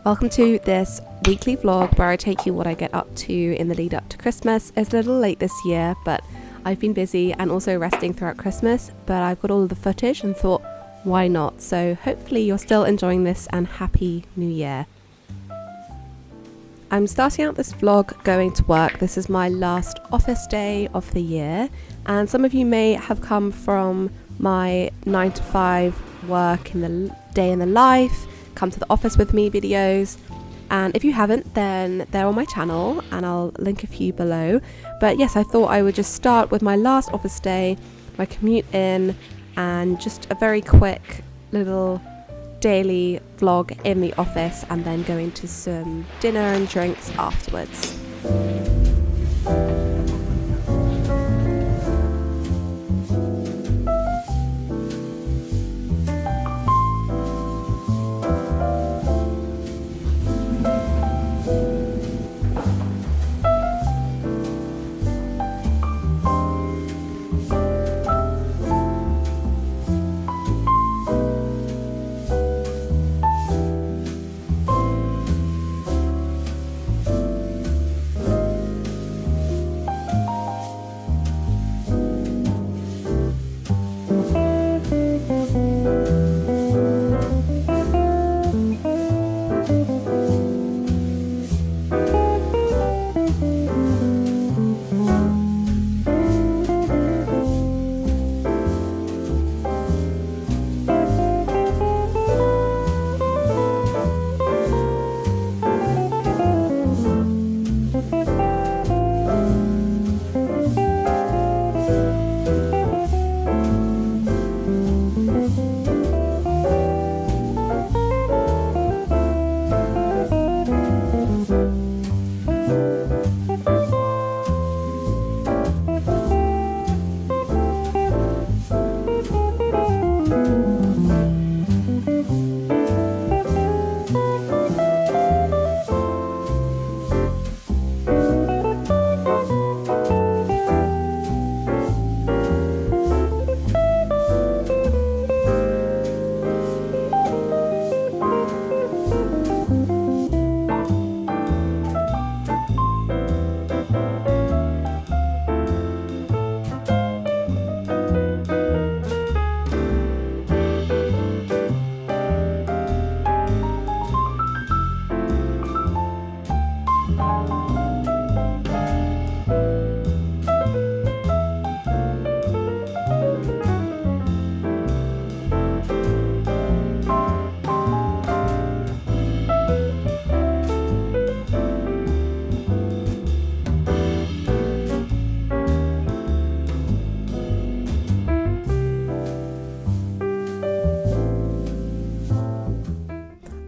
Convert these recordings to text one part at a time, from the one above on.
Welcome to this weekly vlog where I take you what I get up to in the lead up to Christmas. It's a little late this year, but I've been busy and also resting throughout Christmas, but I've got all of the footage and thought, why not? So hopefully you're still enjoying this and Happy New Year. I'm starting out this vlog going to work. This is my last office day of the year, and some of you may have come from my 9 to 5 work in the day in the life, come to the office with me videos, and if you haven't, then they're on my channel and I'll link a few below. But yes, I thought I would just start with my last office day, my commute in, and just a very quick little daily vlog in the office, and then go into some dinner and drinks afterwards.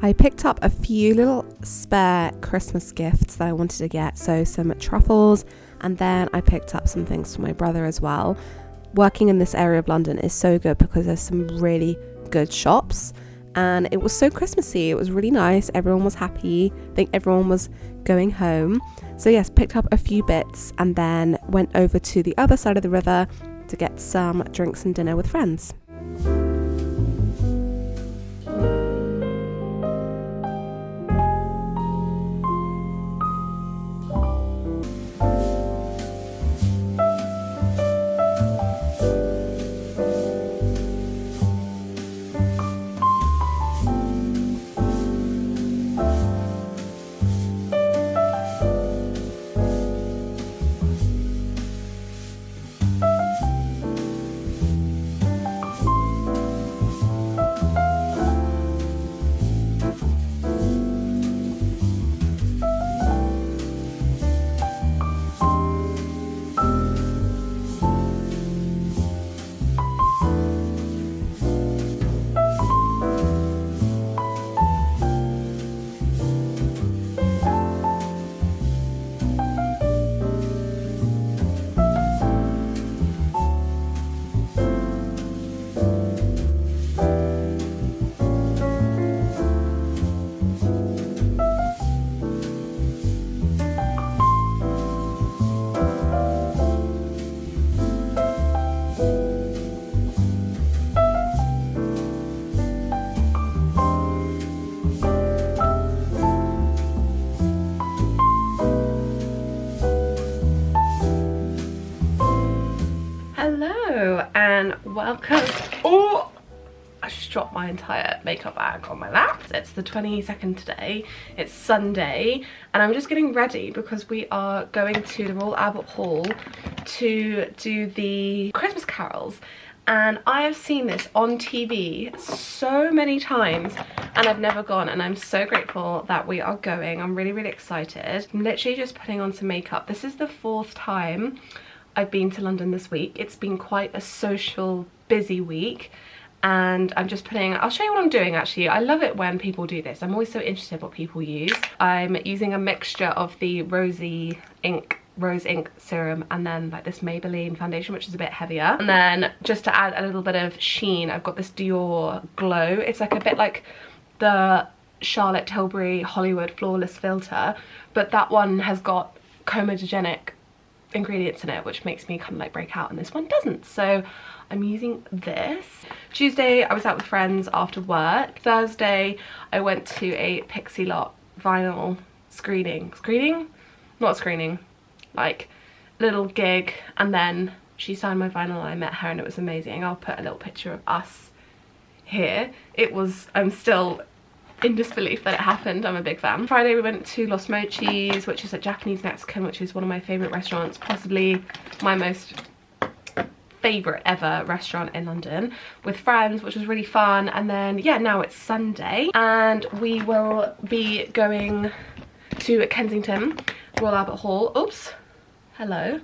I picked up a few little spare Christmas gifts that I wanted to get, so some truffles, and then I picked up some things for my brother as well. Working in this area of London is so good because there's some really good shops, and it was so Christmassy. It was really nice. Everyone was happy. I think everyone was going home. So yes, picked up a few bits and then went over to the other side of the river to get some drinks and dinner with friends. welcome. Oh, I just dropped my entire makeup bag on my lap. It's the 22nd today, it's Sunday, and I'm just getting ready because we are going to the Royal Albert Hall to do the Christmas carols. And I have seen this on TV so many times and I've never gone, and I'm so grateful that we are going. I'm really, really excited. I'm literally just putting on some makeup. This is the 4th time I've been to London this week. It's been quite a social, busy week. And I'm just putting, I'll show you what I'm doing actually. I love it when people do this. I'm always so interested what people use. I'm using a mixture of the rose ink serum and then like this Maybelline foundation, which is a bit heavier. And then just to add a little bit of sheen, I've got this Dior Glow. It's like a bit like the Charlotte Tilbury Hollywood Flawless filter, but that one has got comedogenic ingredients in it, which makes me kind of like break out, and this one doesn't. So I'm using this. Tuesday I was out with friends after work. Thursday I went to a Pixie Lot vinyl like little gig, and then she signed my vinyl and I met her and it was amazing. I'll put a little picture of us here. I'm still in disbelief that it happened. I'm a big fan. Friday we went to Los Mochis, which is a Japanese Mexican, which is one of my favourite restaurants, possibly my most favourite ever restaurant in London, with friends, which was really fun. And then yeah, now it's Sunday and we will be going to Kensington Royal Albert Hall. Oops, hello.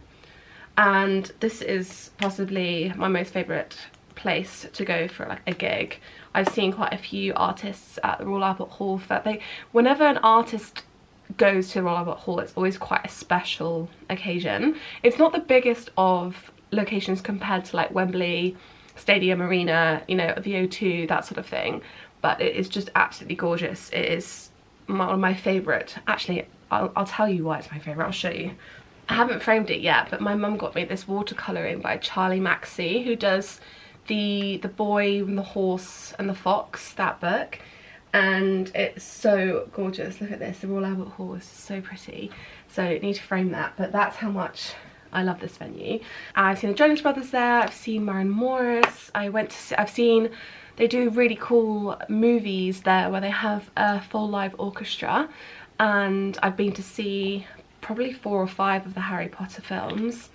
And this is possibly my most favourite place to go for like a gig. I've seen quite a few artists at the Royal Albert Hall. Whenever an artist goes to Royal Albert Hall, it's always quite a special occasion. It's not the biggest of locations compared to like Wembley Stadium Arena, you know, the O2, that sort of thing, but it is just absolutely gorgeous. It is one of my favourite. Actually, I'll tell you why it's my favourite. I'll show you. I haven't framed it yet, but my mum got me this watercolouring by Charlie Maxey, who does the Boy and the Horse and the Fox, that book, and it's so gorgeous. Look at this, the Royal Albert Hall is so pretty, so I need to frame that, but that's how much I love this venue. I've seen the Jonas Brothers there, I've seen Maren Morris, I've seen they do really cool movies there where they have a full live orchestra, and I've been to see probably 4 or 5 of the Harry Potter films.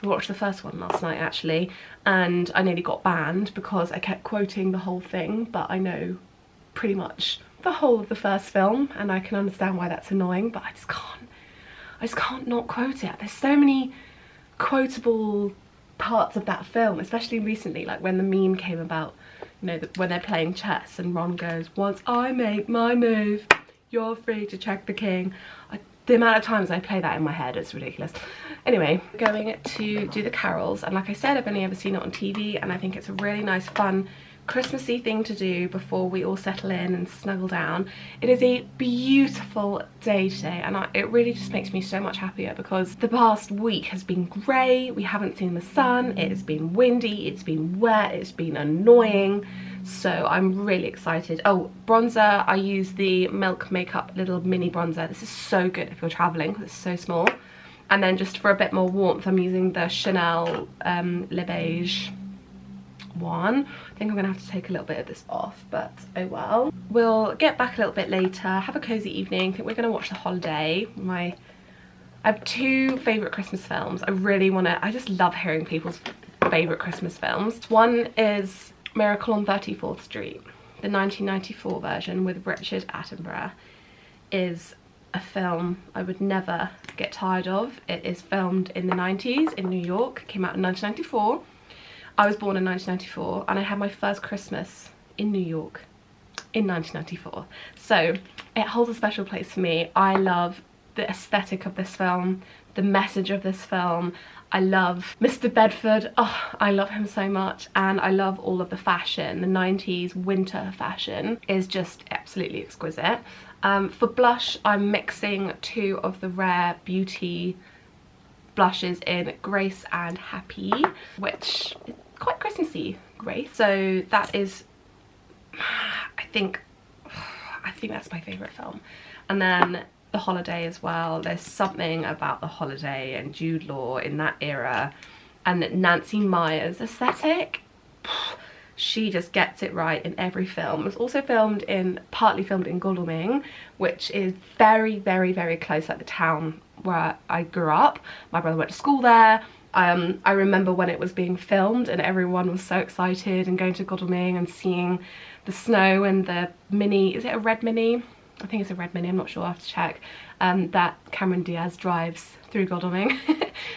We watched the first one last night actually, and I nearly got banned because I kept quoting the whole thing, but I know pretty much the whole of the first film and I can understand why that's annoying, but I just can't not quote it. There's so many quotable parts of that film, especially recently, like when the meme came about, you know, when they're playing chess and Ron goes, "Once I make my move, you're free to check the king." The amount of times I play that in my head, it's ridiculous. Anyway, going to do the carols, and like I said, I've only ever seen it on TV, and I think it's a really nice, fun, Christmassy thing to do before we all settle in and snuggle down. It is a beautiful day today, and it really just makes me so much happier because the past week has been grey, we haven't seen the sun, it has been windy, it's been wet, it's been annoying. So I'm really excited. Oh, bronzer, I use the Milk Makeup little mini bronzer. This is so good if you're traveling because it's so small. And then just for a bit more warmth, I'm using the Chanel Le Beige one. I think I'm gonna have to take a little bit of this off, but oh well. We'll get back a little bit later, have a cozy evening. I think we're gonna watch The Holiday. I have 2 favourite Christmas films. I just love hearing people's favourite Christmas films. One is Miracle on 34th Street, the 1994 version with Richard Attenborough, is a film I would never get tired of. It is filmed in the 90s in New York, came out in 1994. I was born in 1994 and I had my first Christmas in New York in 1994. So it holds a special place for me. I love the aesthetic of this film, the message of this film. I love Mr. Bedford, oh, I love him so much, and I love all of the fashion. The 90s winter fashion is just absolutely exquisite. For blush, I'm mixing 2 of the Rare Beauty blushes in Grace and Happy, which is quite Christmassy, Grace. So that is, I think that's my favourite film. And then The Holiday as well. There's something about The Holiday and Jude Law in that era, and Nancy Meyers aesthetic. She just gets it right in every film. It was also partly filmed in Godalming, which is very, very, very close, like the town where I grew up. My brother went to school there. I remember when it was being filmed and everyone was so excited and going to Godalming and seeing the snow and the mini, is it a red mini? I think it's a red mini, I'm not sure, I'll have to check. That Cameron Diaz drives through Godalming.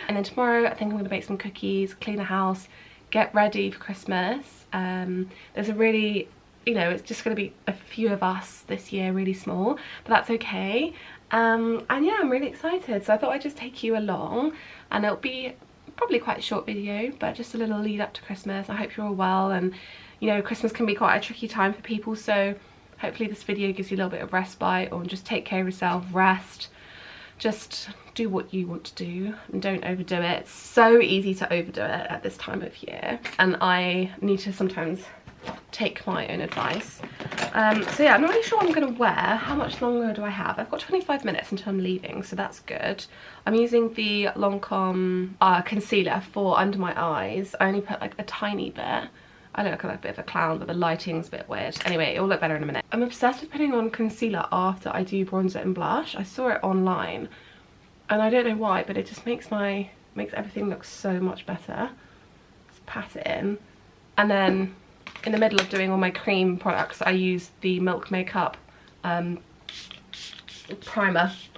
And then tomorrow I think I'm going to bake some cookies, clean the house, get ready for Christmas. There's a really, you know, it's just going to be a few of us this year, really small, but that's okay. And yeah, I'm really excited, so I thought I'd just take you along, and it'll be probably quite a short video, but just a little lead up to Christmas. I hope you're all well, and you know, Christmas can be quite a tricky time for people, so hopefully this video gives you a little bit of respite, or just take care of yourself, rest, just do what you want to do and don't overdo it. It's so easy to overdo it at this time of year, and I need to sometimes take my own advice. So yeah, I'm not really sure what I'm going to wear. How much longer do I have? I've got 25 minutes until I'm leaving, so that's good. I'm using the Lancome concealer for under my eyes. I only put like a tiny bit. I look like a bit of a clown, but the lighting's a bit weird. Anyway, it will look better in a minute. I'm obsessed with putting on concealer after I do bronzer and blush. I saw it online, and I don't know why, but it just makes everything look so much better. Just pat it in, and then in the middle of doing all my cream products, I use the Milk Makeup primer,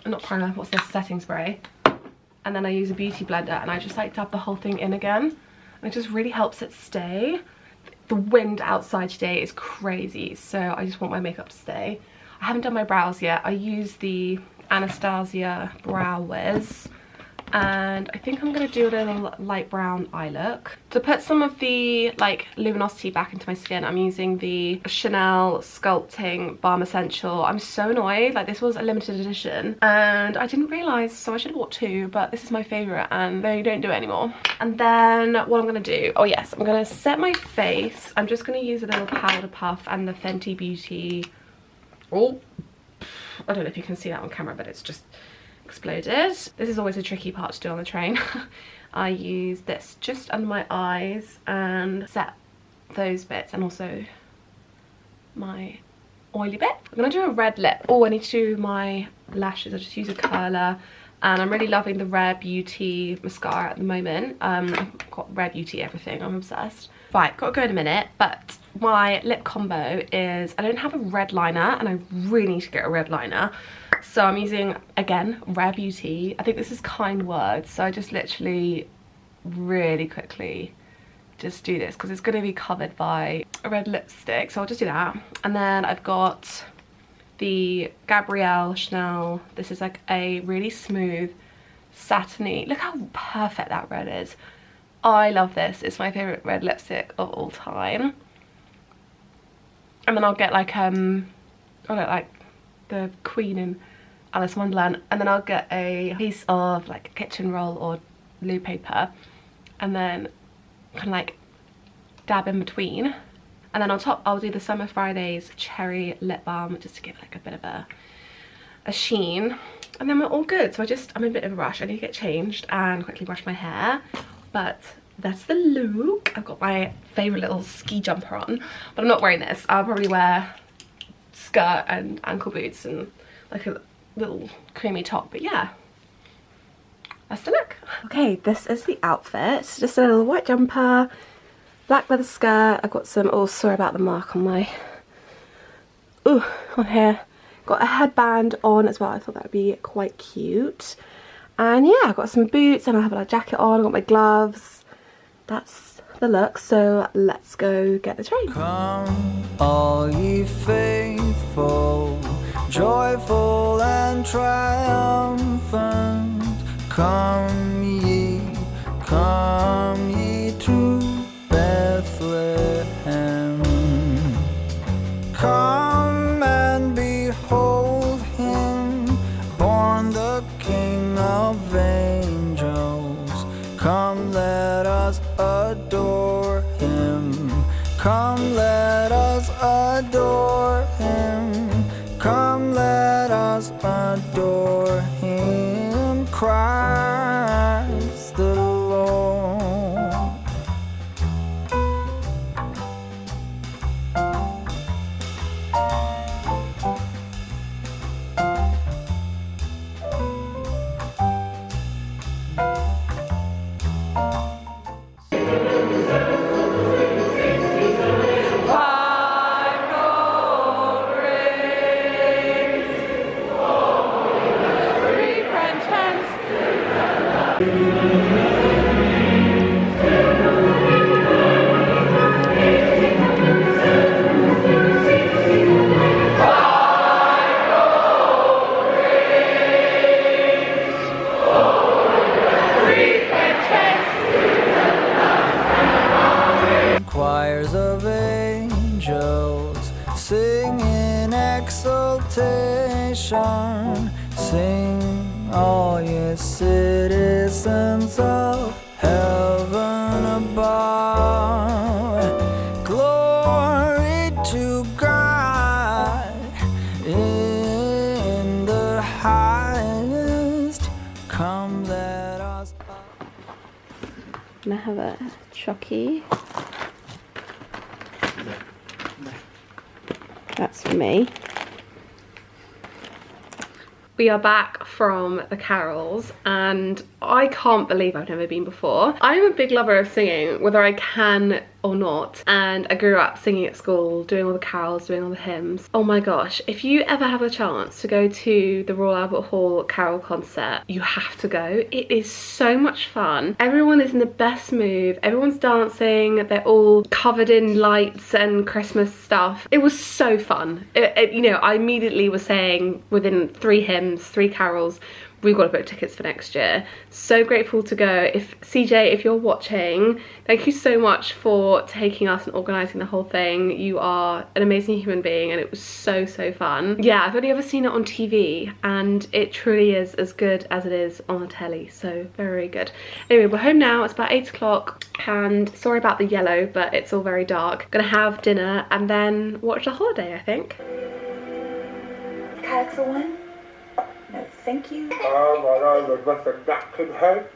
not primer, what's this, setting spray, and then I use a beauty blender, and I just like dab the whole thing in again, and it just really helps it stay. The wind outside today is crazy, so I just want my makeup to stay. I haven't done my brows yet. I use the Anastasia Brow Wiz, and I think I'm going to do a little light brown eye look. To put some of the like luminosity back into my skin, I'm using the Chanel Sculpting Balm Essential. I'm so annoyed, like this was a limited edition and I didn't realise, so I should have bought two, but this is my favourite and they don't do it anymore. And then what I'm going to do, oh yes, I'm going to set my face. I'm just going to use a little powder puff and the Fenty Beauty, oh, I don't know if you can see that on camera, but it's just exploded. This is always a tricky part to do on the train. I use this just under my eyes and set those bits, and also my oily bit. I'm gonna do a red lip. Oh, I need to do my lashes. I just use a curler, and I'm really loving the Rare Beauty mascara at the moment. I've got Rare Beauty everything, I'm obsessed. Right, gotta go in a minute, but my lip combo is, I don't have a red liner and I really need to get a red liner. So I'm using, again, Rare Beauty. I think this is Kind Words, so I just literally really quickly just do this because it's going to be covered by a red lipstick, so I'll just do that. And then I've got the Gabrielle Chanel. This is like a really smooth satiny, look how perfect that red is. I love this, it's my favourite red lipstick of all time. And then I'll get like the Queen in Alice in Wonderland, and then I'll get a piece of like a kitchen roll or loo paper, and then kind of like dab in between, and then on top I'll do the Summer Fridays Cherry Lip Balm just to give like a bit of a sheen, and then we're all good. So I'm in a bit of a rush. I need to get changed and quickly brush my hair, but that's the look. I've got my favourite little ski jumper on, but I'm not wearing this. I'll probably wear skirt and ankle boots and like a little creamy top, but yeah, that's the look. Okay, this is the outfit. Just a little white jumper, black leather skirt. I've got some, oh sorry about the mark on my, on here. Got a headband on as well. I thought that would be quite cute. And yeah, I've got some boots and I have a jacket on. I've got my gloves. That's the look, so let's go get the train. Come, all ye faithful, joyful and triumphant, come ye to Bethlehem. Come and behold him, born the King of angels. Come, let us adore him. Come, let us adore him. Come, let us adore him, Christ the Lord. sing in exultation. Sing, all ye citizens of heaven above. Glory to God in the highest. Come, let us. I'm gonna have a chocky. That's for me. We are back from the carols and I can't believe I've never been before. I'm a big lover of singing, whether I can or not, and I grew up singing at school, doing all the carols, doing all the hymns. Oh my gosh, if you ever have a chance to go to the Royal Albert Hall carol concert, you have to go. It is so much fun. Everyone is in the best mood, everyone's dancing, they're all covered in lights and Christmas stuff. It was so fun. You know, I immediately was saying within 3 hymns, 3 carols, we've got to book tickets for next year. So grateful to go. If CJ, if you're watching, thank you so much for taking us and organising the whole thing. You are an amazing human being and it was so fun. Yeah, I've only ever seen it on TV and it truly is as good as it is on the telly, so very good. Anyway, we're home now, it's about 8 o'clock and sorry about the yellow, but it's all very dark. Gonna have dinner and then watch The Holiday, I think. Kayak for one? No, thank you. I would with a napkin head.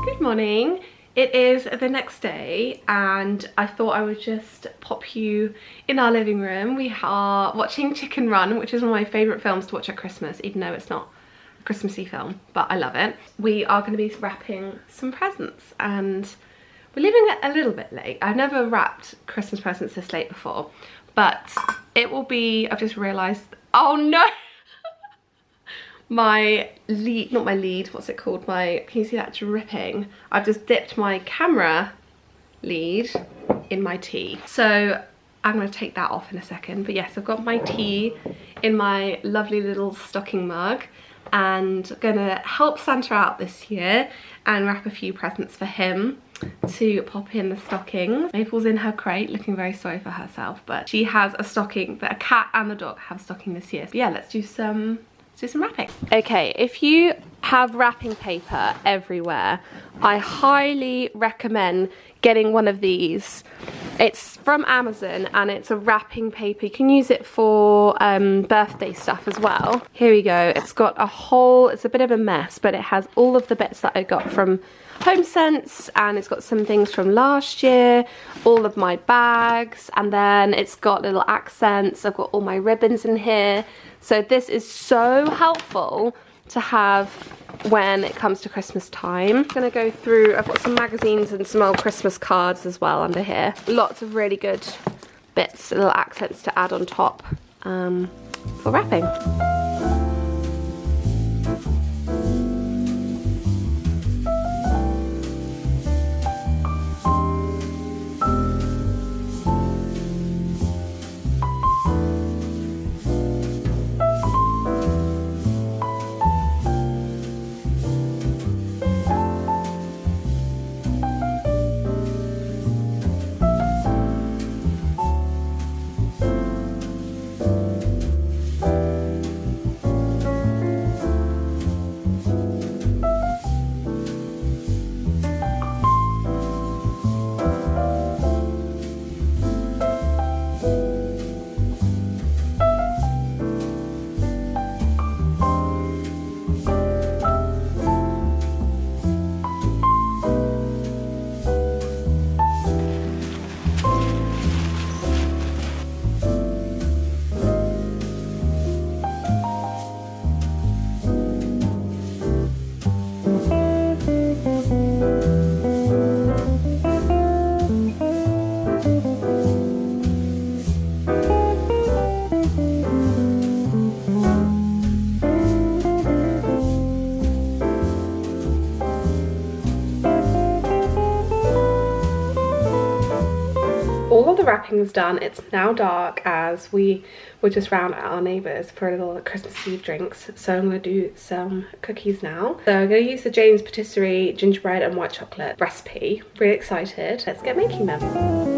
Good morning. It is the next day and I thought I would just pop you in our living room. We are watching Chicken Run, which is one of my favourite films to watch at Christmas, even though it's not a Christmassy film, but I love it. We are going to be wrapping some presents and we're leaving it a little bit late. I've never wrapped Christmas presents this late before, but it will be, I've just realised, oh no! My lead, not my lead, what's it called? My, can you see that dripping? I've just dipped my camera lead in my tea. So I'm gonna take that off in a second. But yes, I've got my tea in my lovely little stocking mug and gonna help Santa out this year and wrap a few presents for him to pop in the stocking. Maple's in her crate looking very sorry for herself, but she has a stocking, but a cat and the dog have a stocking this year. So yeah, let's do some wrapping. Okay, if you have wrapping paper everywhere, I highly recommend getting one of these. It's from Amazon and it's a wrapping paper. You can use it for birthday stuff as well. Here we go. It's got a whole, it's a bit of a mess, but it has all of the bits that I got from HomeSense and it's got some things from last year, all of my bags, and then it's got little accents. I've got all my ribbons in here. So this is so helpful to have when it comes to Christmas time. I'm gonna go through, I've got some magazines and some old Christmas cards as well under here. Lots of really good bits, little accents to add on top for wrapping. all of the wrapping is done. It's now dark as we were just round at our neighbours for a little Christmas Eve drinks. So I'm going to do some cookies now. So I'm going to use the Jane's Patisserie gingerbread and white chocolate recipe. Really excited. Let's get making them.